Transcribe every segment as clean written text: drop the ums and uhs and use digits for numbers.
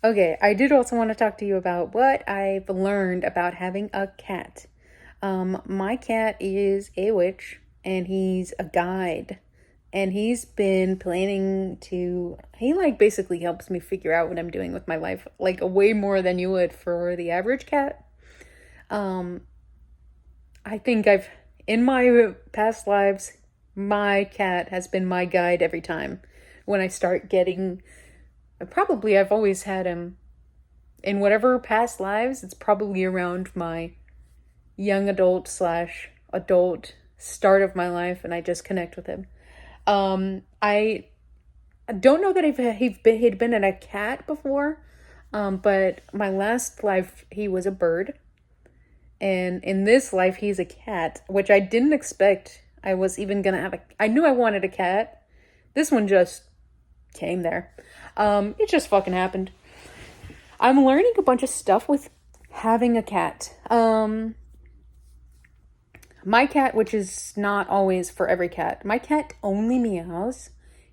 Okay, I did also want to talk to you about what I've learned about having a cat. My cat is a witch and he's a guide. And he's been planning to, he like basically helps me figure out what I'm doing with my life, like way more than you would for the average cat. Um, I think in my past lives, my cat has been my guide every time. When I start getting, probably I've always had him in whatever past lives, it's probably around my young adult slash adult start of my life, and I just connect with him. I don't know that he'd been in a cat before, but my last life he was a bird, and in this life he's a cat, which I didn't expect. I was even gonna have I knew I wanted a cat. This one just came there. It just fucking happened. I'm learning a bunch of stuff with having a cat. My cat, which is not always for every cat, my cat only meows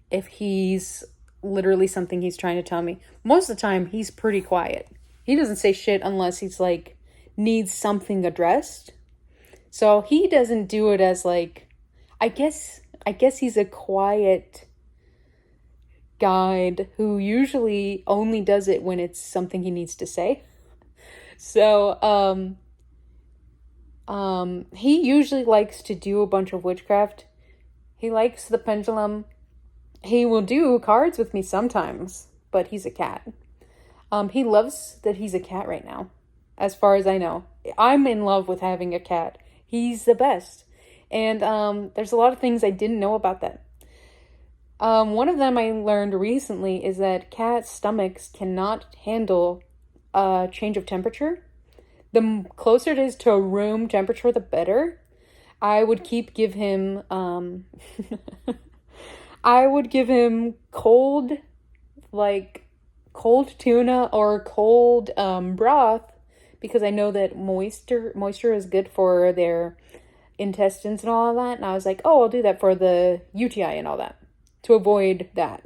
if he's literally something he's trying to tell me. Most of the time, he's pretty quiet. He doesn't say shit unless he's like, needs something addressed. So he doesn't do it as like, I guess he's a quiet guide who usually only does it when it's something he needs to say. So, he usually likes to do a bunch of witchcraft. He likes the pendulum. He will do cards with me sometimes, but he's a cat. He loves that he's a cat right now, as far as I know. I'm in love with having a cat. He's the best. And, there's a lot of things I didn't know about that. One of them I learned recently is that cats' stomachs cannot handle a change of temperature. The closer it is to room temperature, the better. I would give him, I would give him cold tuna or cold broth, because I know that moisture is good for their intestines and all of that. And I was like, oh, I'll do that for the UTI and all that, to avoid that.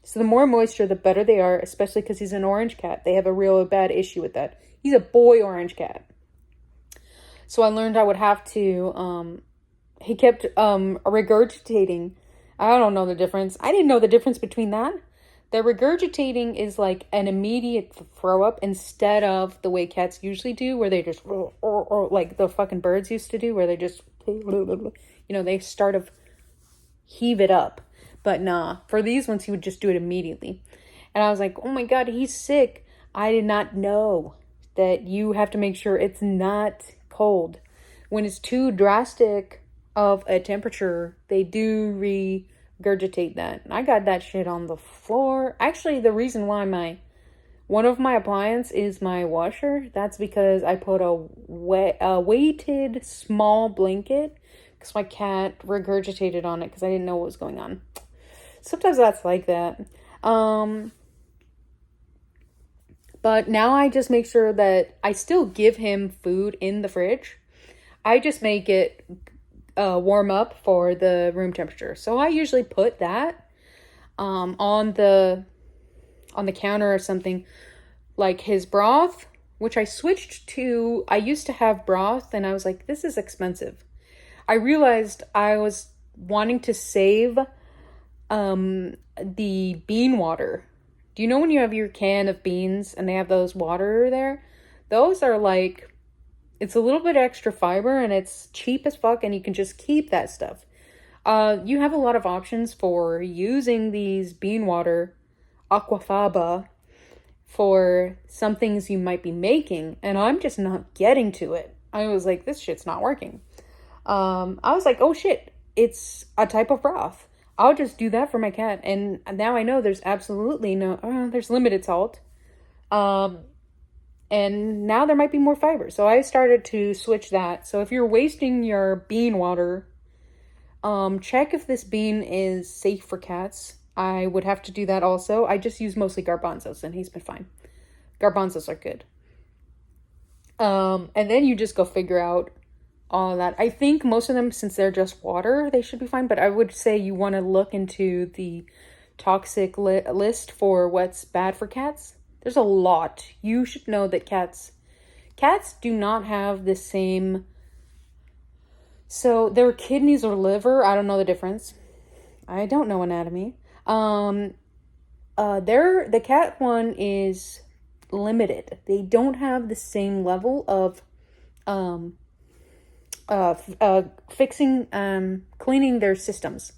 So the more moisture, the better they are, especially because he's an orange cat. They have a real bad issue with that. He's a boy orange cat. So I learned I would have to, he kept regurgitating. I don't know the difference. I didn't know the difference between that. The regurgitating is like an immediate throw up instead of the way cats usually do, where they just, or like the fucking birds used to do, where they just, they start to heave it up. But nah, for these ones, he would just do it immediately. And I was like, oh my God, he's sick. I did not know that you have to make sure it's not cold. When it's too drastic of a temperature, they do regurgitate that. And I got that shit on the floor. Actually, the reason why one of my appliances is my washer, that's because I put a weighted small blanket because my cat regurgitated on it because I didn't know what was going on. Sometimes that's like that. But now I just make sure that I still give him food in the fridge. I just make it warm up for the room temperature. So I usually put that on the counter or something, like his broth, which I switched to. I used to have broth and I was like, this is expensive. I realized I was wanting to save the bean water. Do you know when you have your can of beans and they have those water there? Those are like, it's a little bit extra fiber and it's cheap as fuck and you can just keep that stuff. You have a lot of options for using these bean water, aquafaba, for some things you might be making, and I'm just not getting to it. I was like, this shit's not working. I was like, oh shit, it's a type of broth. I'll just do that for my cat. And now I know there's absolutely there's limited salt. And now there might be more fiber. So I started to switch that. So if you're wasting your bean water, check if this bean is safe for cats. I would have to do that also. I just use mostly garbanzos and he's been fine. Garbanzos are good. And then you just go figure out all of that. I think most of them, since they're just water, they should be fine. But I would say you want to look into the toxic list for what's bad for cats. There's a lot. You should know that cats do not have the same, so their kidneys or liver, I don't know the difference. I don't know anatomy. The cat one is limited. They don't have the same level of cleaning their systems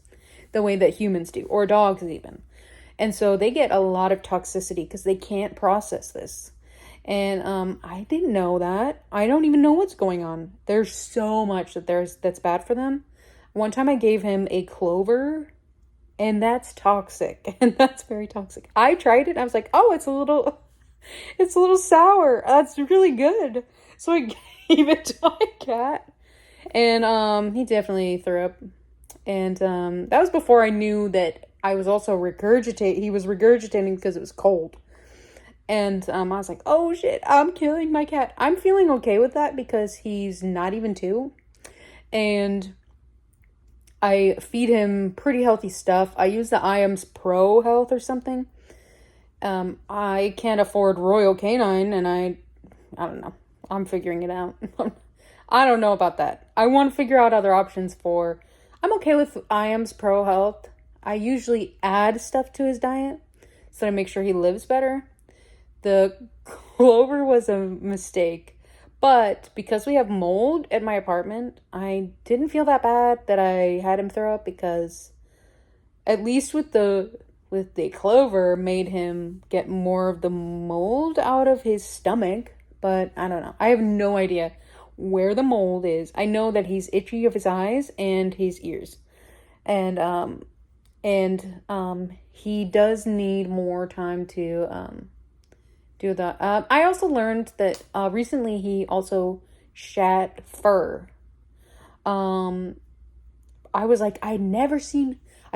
the way that humans do, or dogs even. And so they get a lot of toxicity because they can't process this. And I didn't know that. I don't even know what's going on. There's so much that's bad for them. One time I gave him a clover, and that's toxic. And that's very toxic. I tried it. I was like, oh, it's a little sour. That's really good. So I gave it to my cat. And he definitely threw up. And that was before I knew that I was also he was regurgitating because it was cold. And I was like, oh shit, I'm killing my cat. I'm feeling okay with that because he's not even 2. And I feed him pretty healthy stuff. I use the IAMS Pro Health or something. I can't afford Royal Canine, and I don't know. I'm figuring it out. I don't know about that. I want to figure out other options I'm okay with IAMS Pro Health. I usually add stuff to his diet so I make sure he lives better. The clover was a mistake, but because we have mold at my apartment, I didn't feel that bad that I had him throw up, because at least with the clover made him get more of the mold out of his stomach. But I don't know. I have no idea where the mold is. I know that he's itchy of his eyes and his ears. And he does need more time to do that. I also learned that recently he also shat fur. I was like, I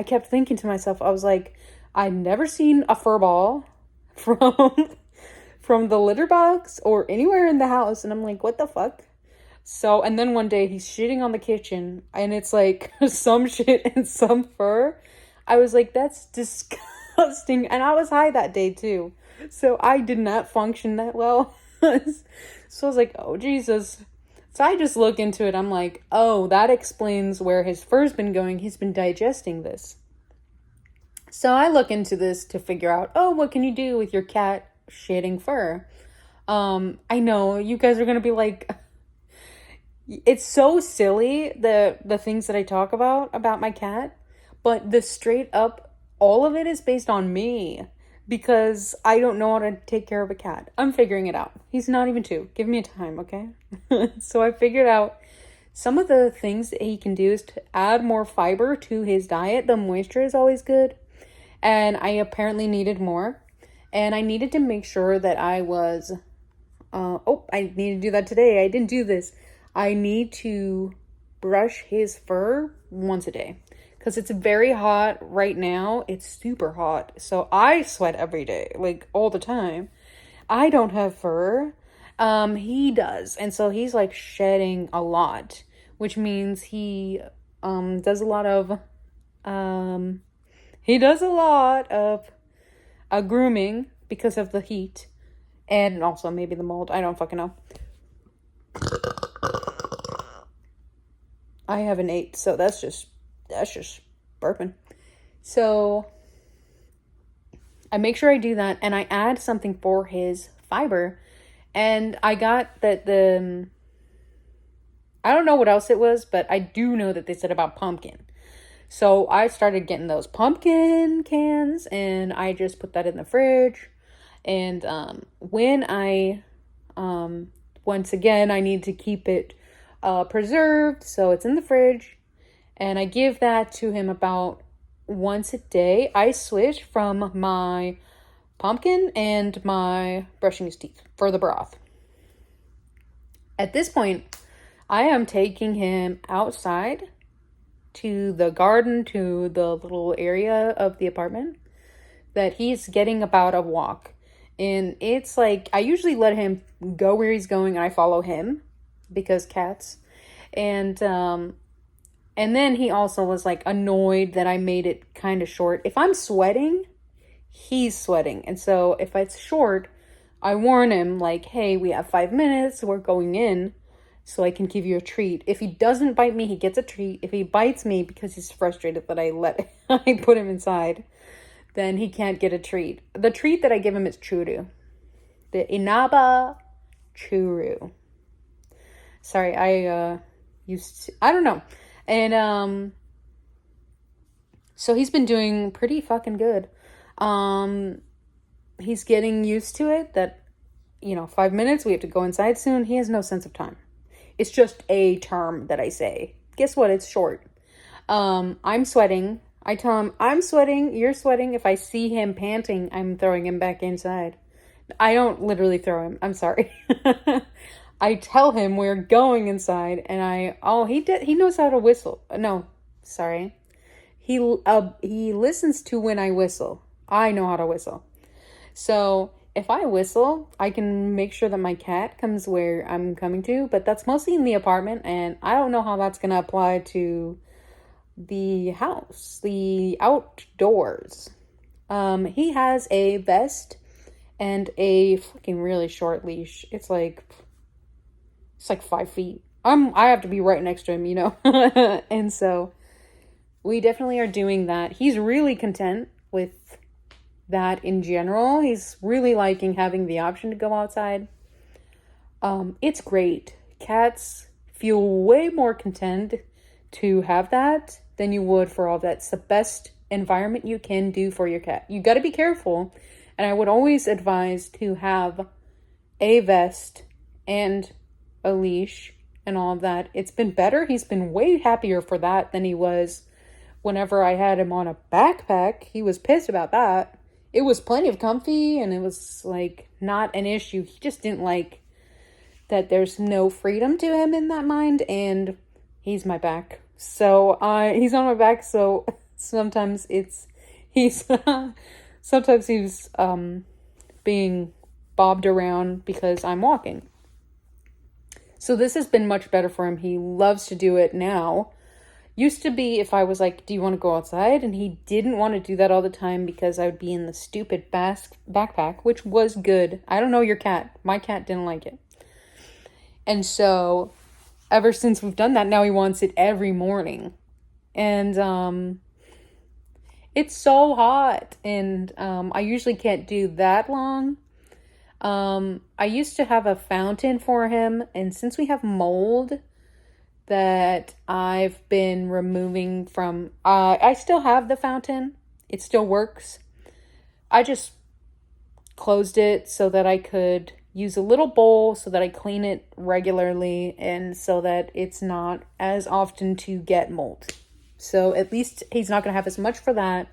kept thinking to myself, I was like, I'd never seen a fur ball from the litter box or anywhere in the house. And I'm like, what the fuck? So, and then one day he's shitting on the kitchen, and it's like some shit and some fur. I was like, that's disgusting. And I was high that day too. So I did not function that well. So I was like, oh, Jesus. So I just look into it. I'm like, oh, that explains where his fur's been going. He's been digesting this. So I look into this to figure out, oh, what can you do with your cat shitting fur? I know you guys are going to be like, it's so silly, the things that I talk about my cat, but the straight up, all of it is based on me, because I don't know how to take care of a cat. I'm figuring it out. He's not even 2. Give me a time, okay? So I figured out some of the things that he can do is to add more fiber to his diet. The moisture is always good. And I apparently needed more. And I needed to make sure that I was... I need to do that today. I didn't do this. I need to brush his fur once a day. Because it's very hot right now. It's super hot. So I sweat every day. Like, all the time. I don't have fur. He does. And so he's, like, shedding a lot. Which means he does a lot of... He does a lot of grooming because of the heat. And also maybe the mold. I don't fucking know. I haven't ate, so that's just burping. So I make sure I do that, and I add something for his fiber. And I got that I don't know what else it was, but I do know that they said about pumpkin. So I started getting those pumpkin cans, and I just put that in the fridge. And when once again, I need to keep it preserved, so it's in the fridge. And I give that to him about once a day. I switch from my pumpkin and my brushing his teeth for the broth. At this point, I am taking him outside to the garden, to the little area of the apartment that he's getting about a walk. And it's like, I usually let him go where he's going and I follow him because cats. And then he also was like annoyed that I made it kind of short. If I'm sweating, he's sweating. And so if it's short, I warn him, like, hey, we have 5 minutes, we're going in, so I can give you a treat. If he doesn't bite me, he gets a treat. If he bites me because he's frustrated that I put him inside, then he can't get a treat. The treat that I give him is churu. The Inaba churu. Sorry, I don't know. And, so he's been doing pretty fucking good. He's getting used to it that, 5 minutes, we have to go inside soon. He has no sense of time. It's just a term that I say. Guess what? It's short. I'm sweating. I tell him, I'm sweating, you're sweating. If I see him panting, I'm throwing him back inside. I don't literally throw him. I'm sorry. I tell him we're going inside, and he knows how to whistle. No, sorry. He listens to when I whistle. I know how to whistle. So if I whistle, I can make sure that my cat comes where I'm coming to, but that's mostly in the apartment, and I don't know how that's going to apply to the house, the outdoors. He has a vest and a fucking really short leash. It's like 5 feet. I have to be right next to him, and so we definitely are doing that. He's really content with that in general. He's really liking having the option to go outside. It's great. Cats feel way more content to have that than you would for all that. It's the best environment you can do for your cat. You got to be careful, and I would always advise to have a vest and a leash and all of that. It's been better. He's been way happier for that than he was whenever I had him on a backpack. He was pissed about that. It was plenty of comfy, and it was not an issue. He just didn't like that there's no freedom to him in that mind, and he's my back. So he's on my back, so sometimes he's being bobbed around because I'm walking. So this has been much better for him. He loves to do it now. Used to be if I was like, do you want to go outside? And he didn't want to do that all the time because I would be in the stupid backpack, which was good. I don't know your cat. My cat didn't like it. And so ever since we've done that, now he wants it every morning. And it's so hot. And I usually can't do that long. I used to have a fountain for him. And since we have mold that I've been removing from, I still have the fountain. It still works. I just closed it so that I could use a little bowl so that I clean it regularly and so that it's not as often to get mold. So at least he's not going to have as much for that.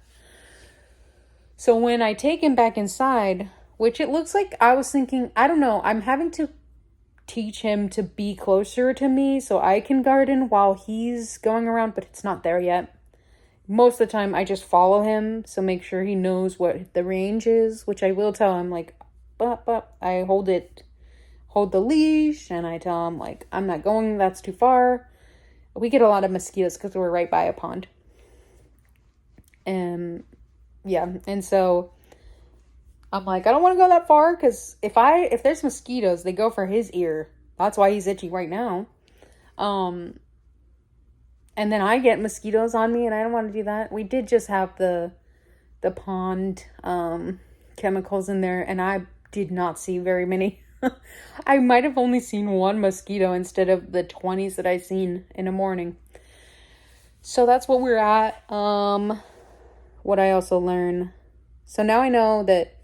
So when I take him back inside, which it looks like I was thinking, I don't know, I'm having to teach him to be closer to me so I can garden while he's going around, but it's not there yet. Most of the time I just follow him, so make sure he knows what the range is, which I will tell him, I hold the leash, and I tell him, I'm not going, that's too far. We get a lot of mosquitoes because we're right by a pond. And so I'm like, I don't want to go that far, because if there's mosquitoes, they go for his ear. That's why he's itchy right now. And then I get mosquitoes on me, and I don't want to do that. We did just have the pond chemicals in there, and I did not see very many. I might have only seen one mosquito instead of the 20s that I've seen in a morning. So that's what we're at. What I also learned. So now I know that,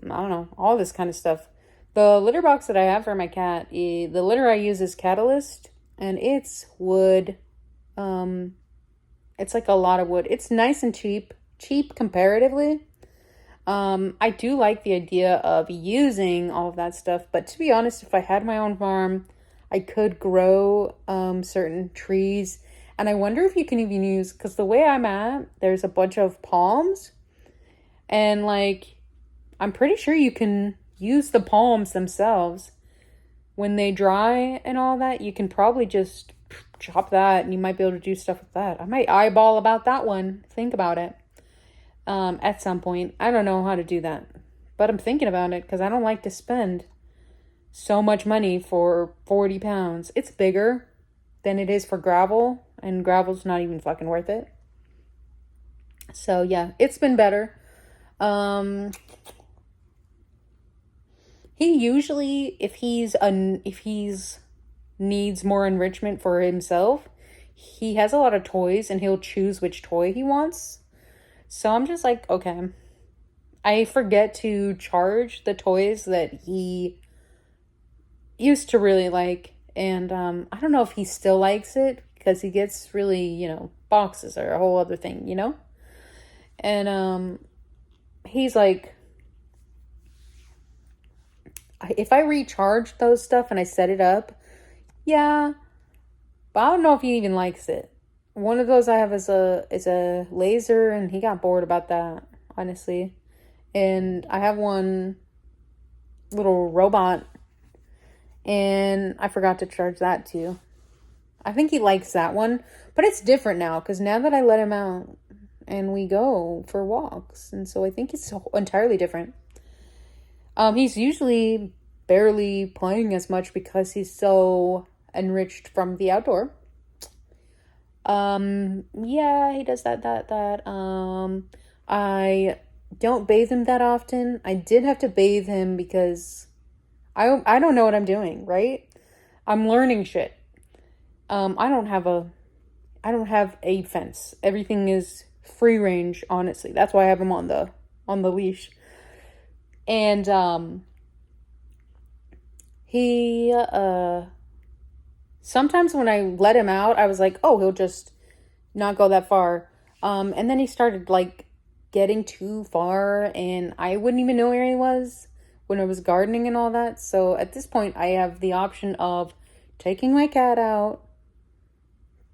I don't know, all this kind of stuff. The litter box that I have for my cat, the litter I use is Catalyst, and it's wood. It's like a lot of wood. It's nice and cheap comparatively. I do like the idea of using all of that stuff, but to be honest, if I had my own farm, I could grow certain trees, and I wonder if you can even use, because the way I'm at, there's a bunch of palms, and I'm pretty sure you can use the palms themselves when they dry and all that. You can probably just chop that, and you might be able to do stuff with that. I might eyeball about that one. Think about it. At some point. I don't know how to do that. But I'm thinking about it because I don't like to spend so much money for 40 pounds. It's bigger than it is for gravel, and gravel's not even fucking worth it. So yeah, it's been better. He usually, if he's needs more enrichment for himself, he has a lot of toys and he'll choose which toy he wants. So I'm just like, okay. I forget to charge the toys that he used to really like. And I don't know if he still likes it because he gets really, boxes are a whole other thing, And he's like, if I recharge those stuff and I set it up, yeah, but I don't know if he even likes it. One of those I have is a laser, and he got bored about that, honestly. And I have one little robot, and I forgot to charge that too. I think he likes that one, but it's different now because now that I let him out and we go for walks, and so I think it's entirely different. He's usually barely playing as much because he's so enriched from the outdoor. Yeah, he does that. I don't bathe him that often. I did have to bathe him because I don't know what I'm doing, right? I'm learning shit. I don't have a fence. Everything is free range, honestly. That's why I have him on the leash. And he sometimes when I let him out, I was like, oh, he'll just not go that far. And then he started like getting too far, and I wouldn't even know where he was when I was gardening and all that. So at this point, I have the option of taking my cat out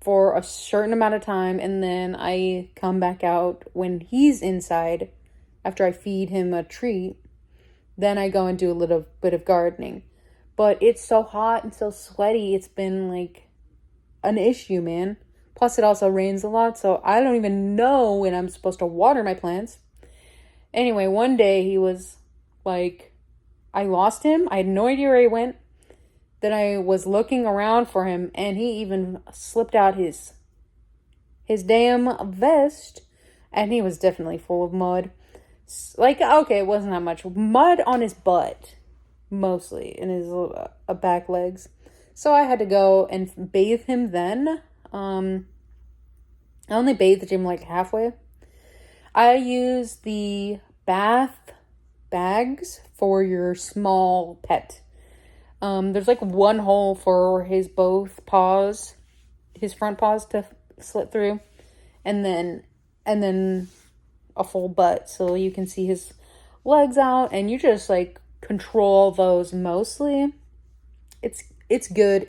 for a certain amount of time, and then I come back out when he's inside after I feed him a treat. Then I go and do a little bit of gardening. But it's so hot and so sweaty, it's been like an issue, man. Plus, it also rains a lot, so I don't even know when I'm supposed to water my plants. Anyway, one day he was like, I lost him. I had no idea where he went. Then I was looking around for him, and he even slipped out his damn vest, and he was definitely full of mud. Like, okay, it wasn't that much. Mud on his butt, mostly, and his back legs. So I had to go and bathe him then. I only bathed him like halfway. I use the bath bags for your small pet. There's like one hole for his both paws, his front paws to slit through, and then a full butt so you can see his legs out, and you just like control those mostly. It's good.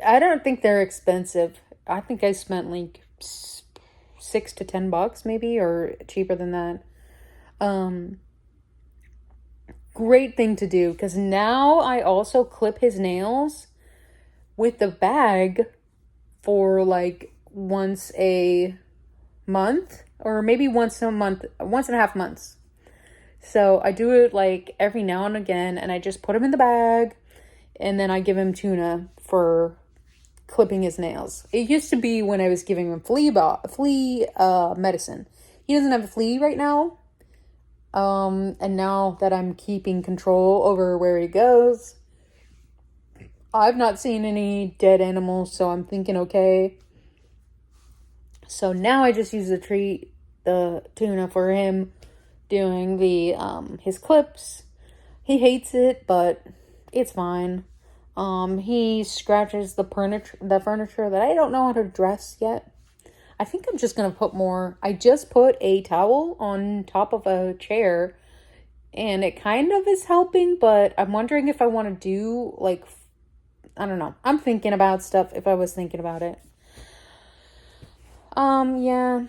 I don't think they're expensive. I think I spent like $6 to $10 maybe, or cheaper than that. Great thing to do, because now I also clip his nails with the bag for like once a month, or maybe once a month, 1.5 months. So I do it like every now and again, and I just put him in the bag, and then I give him tuna for clipping his nails. It used to be when I was giving him flea medicine. He doesn't have a flea right now. And now that I'm keeping control over where he goes, I've not seen any dead animals, so I'm thinking okay. So now I just use the tuna for him doing the his clips. He hates it, but it's fine. He scratches the furniture that I don't know how to dress yet. I think I'm just going to put more. I just put a towel on top of a chair, and it kind of is helping, but I'm wondering if I want to do, like, I don't know. I'm thinking about stuff if I was thinking about it. Yeah.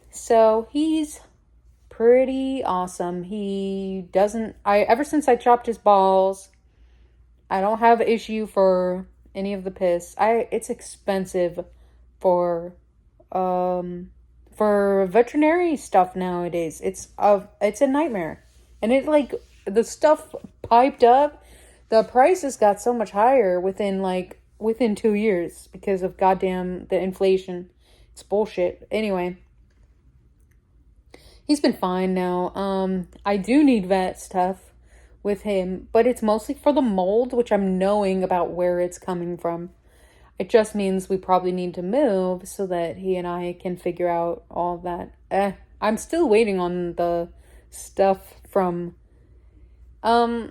So he's pretty awesome. Ever since I chopped his balls, I don't have issue for any of the piss. It's expensive for for veterinary stuff nowadays. It's a nightmare. And it like the stuff piped up, the prices got so much higher within 2 years because of goddamn the inflation. It's bullshit. Anyway, he's been fine now. I do need vet stuff with him, but it's mostly for the mold, which I'm knowing about where it's coming from. It just means we probably need to move so that he and I can figure out all that. I'm still waiting on the stuff from, you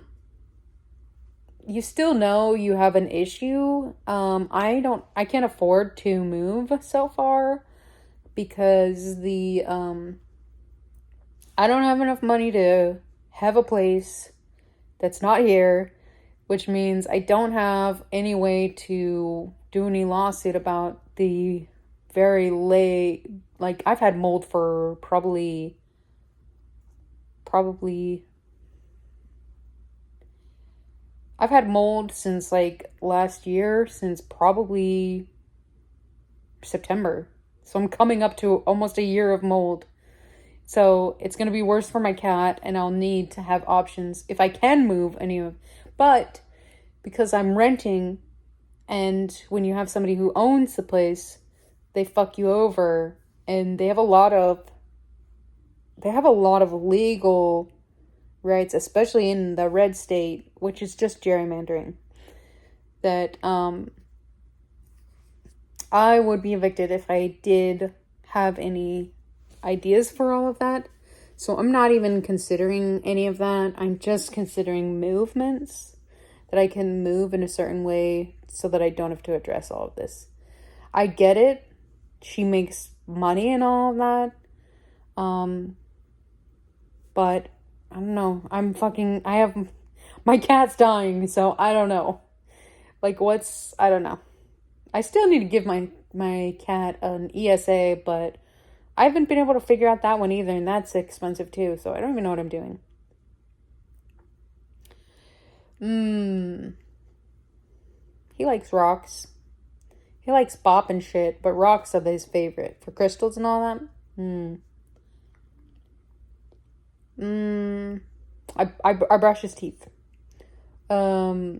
still know you have an issue. I can't afford to move so far because I don't have enough money to have a place that's not here, which means I don't have any way to do any lawsuit about the very late, like, I've had mold for probably, I've had mold since, like, last year, since probably September. So I'm coming up to almost a year of mold. So it's going to be worse for my cat, and I'll need to have options if I can move any of. But because I'm renting, and when you have somebody who owns the place, they fuck you over, and they have a lot of legal rights, especially in the red state, which is just gerrymandering. That I would be evicted if I did have any ideas for all of that. So I'm not even considering any of that. I'm just considering movements that I can move in a certain way so that I don't have to address all of this. I get it. She makes money and all of that. But I don't know. My cat's dying, so I don't know. Like, I don't know. I still need to give my cat an ESA, but I haven't been able to figure out that one either, and that's expensive too, so I don't even know what I'm doing. He likes rocks. He likes bop and shit, but rocks are his favorite. For crystals and all that. I brush his teeth. I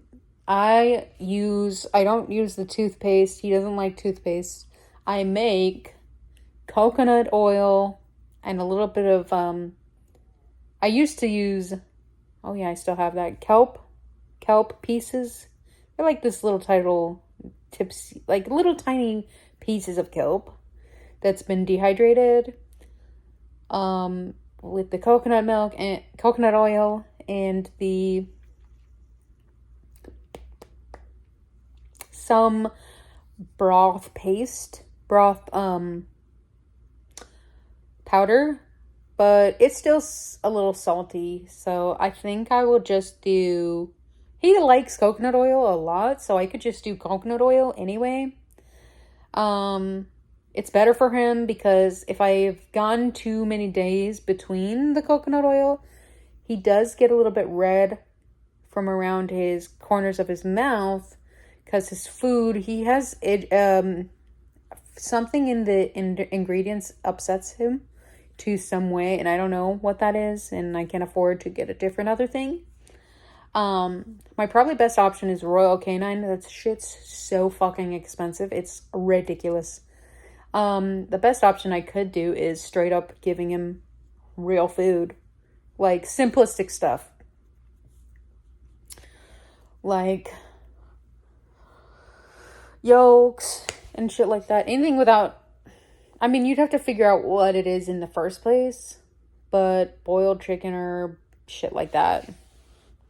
don't use the toothpaste. He doesn't like toothpaste. I make coconut oil and a little bit of, I used to use, oh yeah, I still have that, kelp pieces. They're like this little tips, like little tiny pieces of kelp that's been dehydrated, with the coconut milk and coconut oil and some broth powder, but it's still a little salty, so I think I will just do, he likes coconut oil a lot, so I could just do coconut oil anyway. It's better for him because if I've gone too many days between the coconut oil, he does get a little bit red from around his corners of his mouth because his food, he has it, something in the ingredients upsets him to some way, and I don't know what that is, and I can't afford to get a different other thing. My probably best option is Royal Canine. That shit's so fucking expensive. It's ridiculous. The best option I could do is straight up giving him real food. Like simplistic stuff. Like yolks and shit like that. Anything without, I mean, you'd have to figure out what it is in the first place. But boiled chicken or shit like that.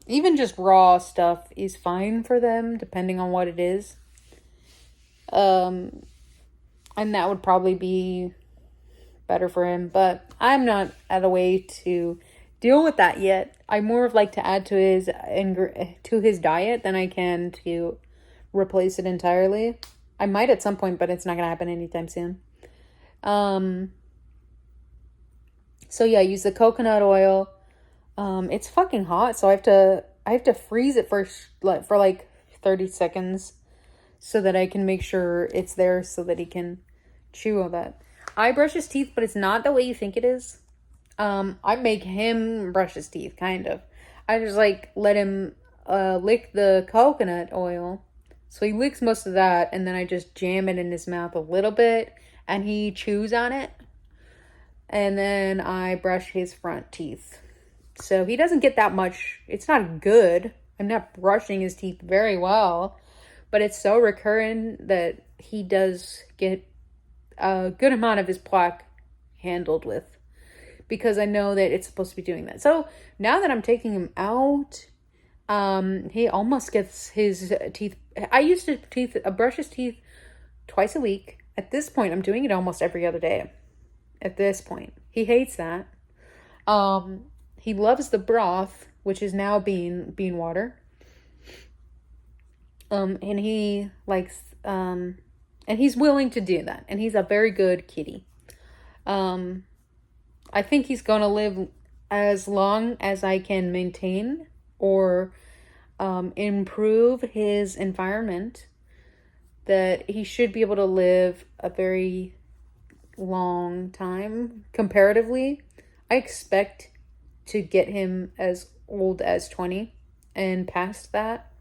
Even just raw stuff is fine for them, depending on what it is. And that would probably be better for him. But I'm not at a way to deal with that yet. I more of like to add to his diet than I can to replace it entirely. I might at some point, but it's not going to happen anytime soon. So yeah, use the coconut oil. It's fucking hot, so I have to freeze it for like 30 seconds so that I can make sure it's there so that he can chew all that. I brush his teeth, but it's not the way you think it is. I make him brush his teeth, kind of. I just like let him lick the coconut oil. So he licks most of that, and then I just jam it in his mouth a little bit, and he chews on it. And then I brush his front teeth. So he doesn't get that much. It's not good. I'm not brushing his teeth very well, but it's so recurrent that he does get a good amount of his plaque handled with, because I know that it's supposed to be doing that. So now that I'm taking him out, he almost gets his teeth. I used to brush his teeth twice a week. At this point, I'm doing it almost every other day. At this point, he hates that. He loves the broth, which is now bean water. And he likes, and he's willing to do that. And he's a very good kitty. I think he's going to live as long as I can maintain or improve his environment, that he should be able to live a very long time comparatively. I expect to get him as old as 20 and past that.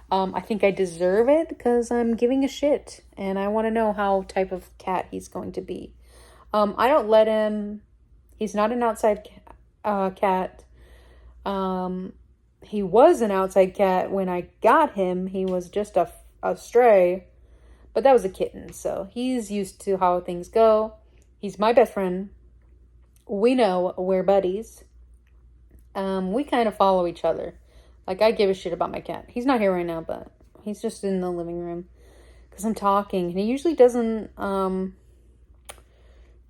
I think I deserve it because I'm giving a shit and I want to know how type of cat he's going to be. I don't let him. He's not an outside cat. He was an outside cat when I got him. He was just a stray, but that was a kitten. So he's used to how things go. He's my best friend. We know we're buddies. We kind of follow each other. Like, I give a shit about my cat. He's not here right now, but he's just in the living room because I'm talking. And he usually doesn't,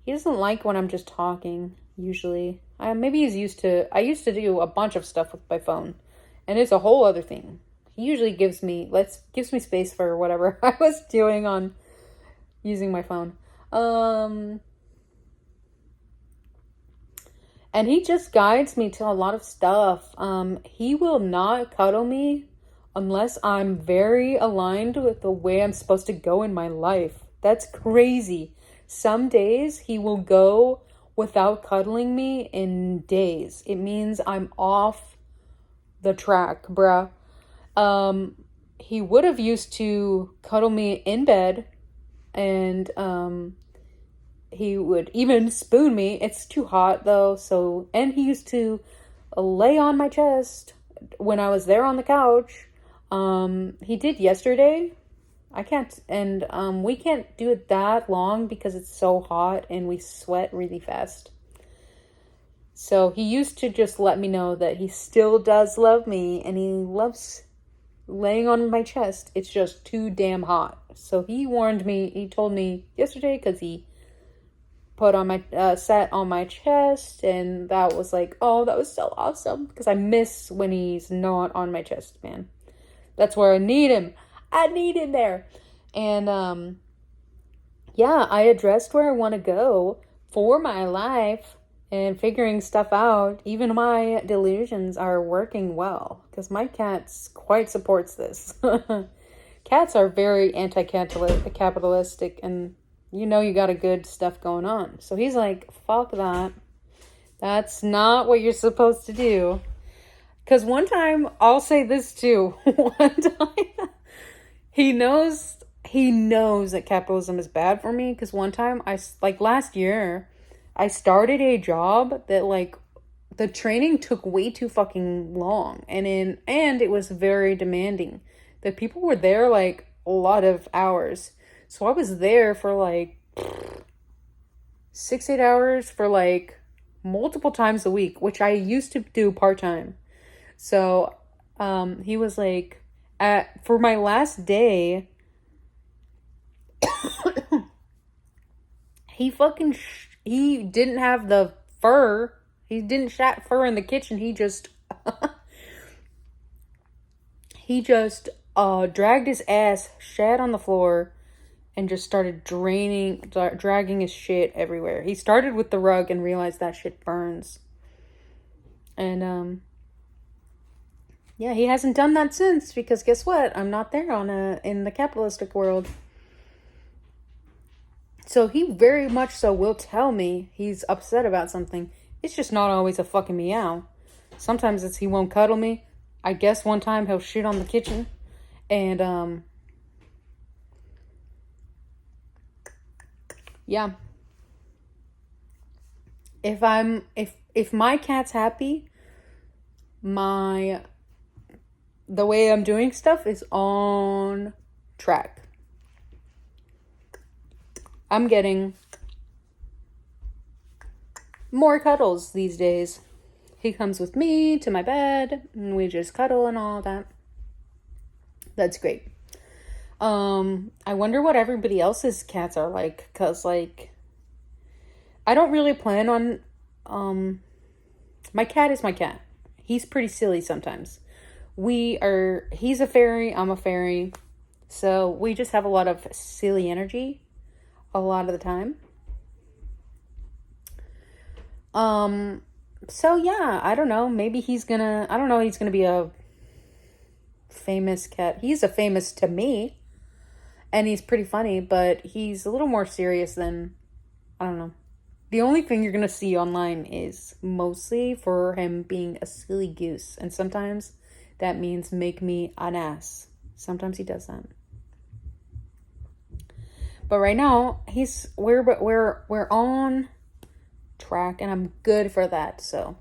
he doesn't like when I'm just talking, usually. Maybe he's used to, I used to do a bunch of stuff with my phone, and it's a whole other thing. He usually gives me space for whatever I was doing on using my phone. And he just guides me to a lot of stuff. He will not cuddle me unless I'm very aligned with the way I'm supposed to go in my life. That's crazy. Some days he will go without cuddling me in days. It means I'm off the track, bruh. He would have used to cuddle me in bed, and he would even spoon me. It's too hot though, so, and he used to lay on my chest when I was there on the couch. He did yesterday. I can't, and we can't do it that long because it's so hot and we sweat really fast. So he used to just let me know that he still does love me and he loves laying on my chest. It's just too damn hot. So he warned me, he told me yesterday, because he put on my, sat on my chest, and that was like, oh, that was so awesome, because I miss when he's not on my chest, man. That's where I need him. I need him there. And, yeah, I addressed where I want to go for my life and figuring stuff out. Even my delusions are working well, because my cat quite supports this. Cats are very anti-capitalistic, and you know you got a good stuff going on. So he's like, fuck that. That's not what you're supposed to do. Because one time, I'll say this too. One time, he knows that capitalism is bad for me. Because one time, last year, I started a job that, like, the training took way too fucking long. And it was very demanding. The people were there, like, a lot of hours. So I was there for, like, 6-8 hours for, like, multiple times a week, which I used to do part-time. So, he was like, for my last day, he didn't have the fur. He didn't shat fur in the kitchen. He just, dragged his ass, shat on the floor, and just started dragging his shit everywhere. He started with the rug and realized that shit burns. And, yeah, he hasn't done that since, because guess what? I'm not there in the capitalistic world. So he very much so will tell me he's upset about something. It's just not always a fucking meow. Sometimes it's he won't cuddle me. I guess one time he'll shit on the kitchen. And, yeah. If my cat's happy, the way I'm doing stuff is on track. I'm getting more cuddles these days. He comes with me to my bed, and we just cuddle and all that. That's great. I wonder what everybody else's cats are like, because, like, I don't really plan on, my cat is my cat. He's pretty silly sometimes. He's a fairy, I'm a fairy, so we just have a lot of silly energy a lot of the time. So yeah, I don't know, maybe he's gonna be a famous cat. He's a famous to me, and he's pretty funny, but he's a little more serious than, I don't know. The only thing you're gonna see online is mostly for him being a silly goose, and sometimes that means make me an ass. Sometimes he does that. But right now, we're on track, and I'm good for that. So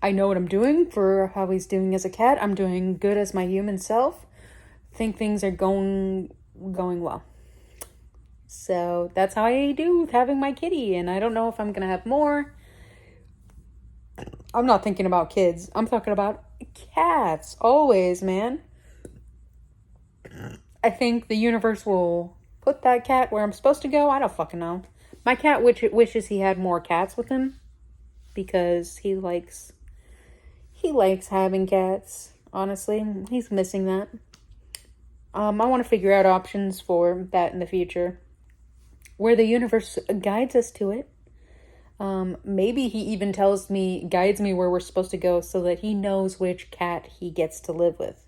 I know what I'm doing for how he's doing as a cat. I'm doing good as my human self. Think things are going well. So that's how I do with having my kitty, and I don't know if I'm gonna have more. I'm not thinking about kids. I'm talking about cats. Always, man. I think the universe will put that cat where I'm supposed to go. I don't fucking know. My cat wishes he had more cats with him, because he likes having cats. Honestly, he's missing that. I want to figure out options for that in the future, where the universe guides us to it. Maybe he even guides me where we're supposed to go, so that he knows which cat he gets to live with.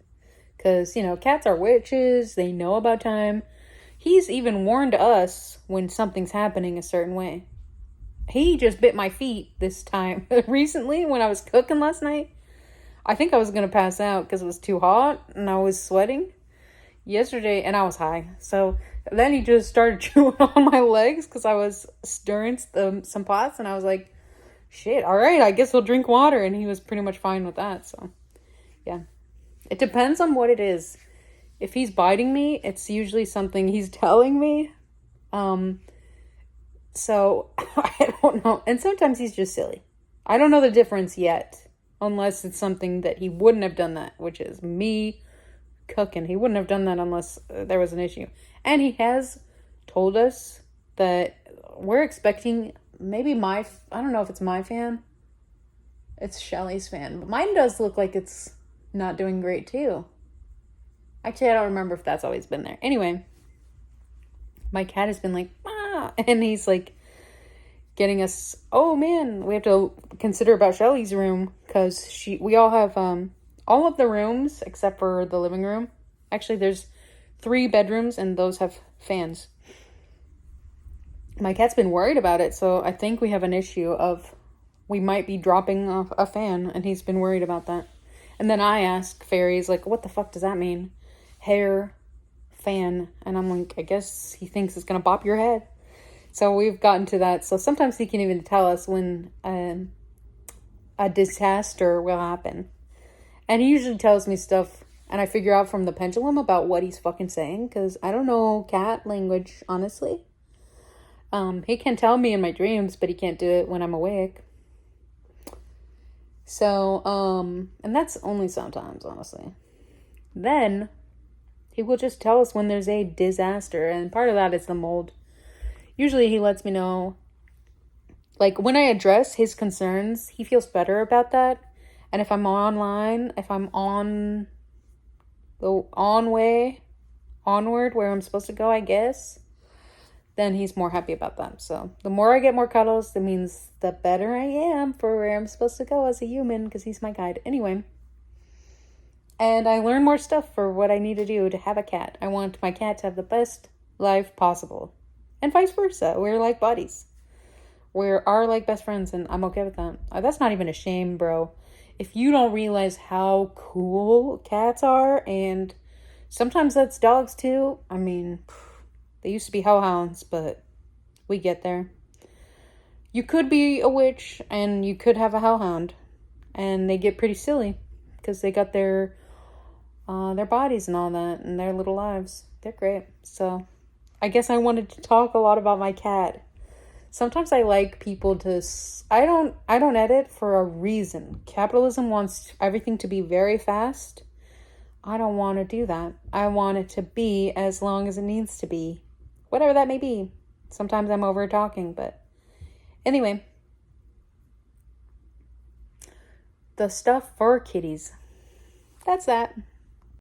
Because, cats are witches. They know about time. He's even warned us when something's happening a certain way. He just bit my feet this time. Recently, when I was cooking last night, I think I was going to pass out because it was too hot and I was sweating yesterday, and I was high. So then he just started chewing on my legs because I was stirring some pots, and I was like, shit, all right, I guess we'll drink water. And he was pretty much fine with that. So yeah, it depends on what it is. If he's biting me, it's usually something he's telling me. So I don't know. And sometimes he's just silly. I don't know the difference yet, unless it's something that he wouldn't have done that, which is me cooking. He wouldn't have done that unless there was an issue. And he has told us that we're expecting maybe I don't know if it's my fan. It's Shelly's fan. But mine does look like it's not doing great too. Actually, I don't remember if that's always been there. Anyway, my cat has been like, ah, and he's like getting us, oh man, we have to consider about Shelly's room, because we all have all of the rooms except for the living room. Actually, there's 3 bedrooms, and those have fans. My cat's been worried about it, so I think we have an issue of we might be dropping off a fan, and he's been worried about that. And then I ask fairies, like, what the fuck does that mean? Hair, fan. And I'm like, I guess he thinks it's gonna bop your head. So we've gotten to that. So sometimes he can even tell us when a disaster will happen. And he usually tells me stuff, and I figure out from the pendulum about what he's fucking saying, because I don't know cat language, honestly. He can tell me in my dreams, but he can't do it when I'm awake. So, and that's only sometimes, honestly. Then he will just tell us when there's a disaster, and part of that is the mold. Usually he lets me know, like, when I address his concerns, he feels better about that. And if I'm online, if I'm on the onward where I'm supposed to go, I guess, then he's more happy about that. So the more I get more cuddles, that means the better I am for where I'm supposed to go as a human, because he's my guide. Anyway. And I learn more stuff for what I need to do to have a cat. I want my cat to have the best life possible. And vice versa. We're like buddies. We are like best friends, and I'm okay with that. That's not even a shame, bro. If you don't realize how cool cats are, and sometimes that's dogs too. I mean, they used to be hellhounds, but we get there. You could be a witch, and you could have a hellhound, and they get pretty silly because they got their bodies and all that, and their little lives. They're great. So, I guess I wanted to talk a lot about my cat. Sometimes I like people to I don't edit for a reason. Capitalism wants everything to be very fast. I don't want to do that. I want it to be as long as it needs to be. Whatever that may be. Sometimes I'm over talking, but anyway, the stuff for kitties. That's that.